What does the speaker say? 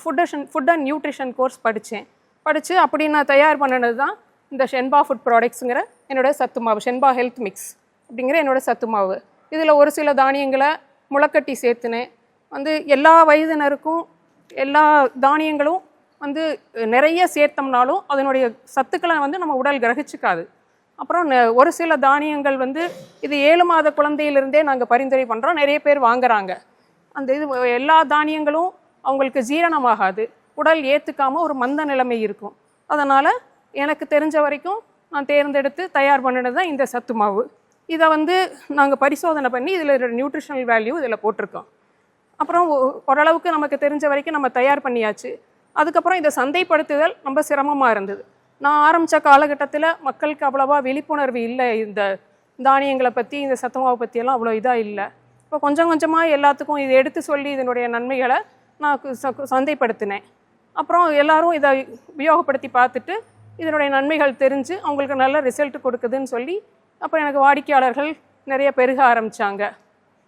Food and nutrition course படித்து அப்படி நான் தயார் பண்ணினது தான் இந்த ஷென்பா ஃபுட் ப்ராடக்ட்ஸுங்கிற என்னோடய சத்து மாவு, ஷென்பா ஹெல்த் மிக்ஸ் அப்படிங்கிற என்னோடய சத்து மாவு. இதில் ஒரு சில தானியங்களை முளைக்கட்டி சேர்த்துனேன். எல்லா வயதினருக்கும் எல்லா தானியங்களும் நிறைய சேர்த்தோம்னாலும் அதனுடைய சத்துக்களை நம்ம உடல் கிரகிச்சிக்காது. அப்புறம் ஒரு சில தானியங்கள் இது 7 மாத குழந்தையிலிருந்தே நாங்கள் பரிந்துரை பண்ணுறோம், நிறைய பேர் வாங்குறாங்க. இது எல்லா தானியங்களும் அவங்களுக்கு ஜீரணமாகாது, உடல் ஏற்றுக்காமல் ஒரு மந்த நிலைமை இருக்கும். அதனால் எனக்கு தெரிஞ்ச வரைக்கும் நான் தேர்ந்தெடுத்து தயார் பண்ணினது தான் இந்த சத்து மாவு. இதை நாங்கள் பரிசோதனை பண்ணி இதில் நியூட்ரிஷனல் வேல்யூ இதில் போட்டிருக்கோம். அப்புறம் ஓரளவுக்கு நமக்கு தெரிஞ்ச வரைக்கும் நம்ம தயார் பண்ணியாச்சு. அதுக்கப்புறம் இதை சந்தைப்படுத்துதல் ரொம்ப சிரமமாக இருந்தது. நான் ஆரம்பித்த காலகட்டத்தில் மக்களுக்கு அவ்வளோவா விழிப்புணர்வு இல்லை, இந்த தானியங்களை பற்றி, இந்த சத்து மாவை பற்றியெல்லாம் அவ்வளோ இதாக இல்லை. இப்போ கொஞ்சம் கொஞ்சமாக எல்லாத்துக்கும் இதை எடுத்து சொல்லி இதனுடைய நன்மைகளை நான் சந்தைப்படுத்தினேன். அப்புறம் எல்லோரும் இதை உபயோகப்படுத்தி பார்த்துட்டு இதனுடைய நன்மைகள் தெரிஞ்சு அவங்களுக்கு நல்ல ரிசல்ட் கொடுக்குதுன்னு சொல்லி அப்போ எனக்கு வாடிக்கையாளர்கள் நிறைய பெருக ஆரம்பித்தாங்க.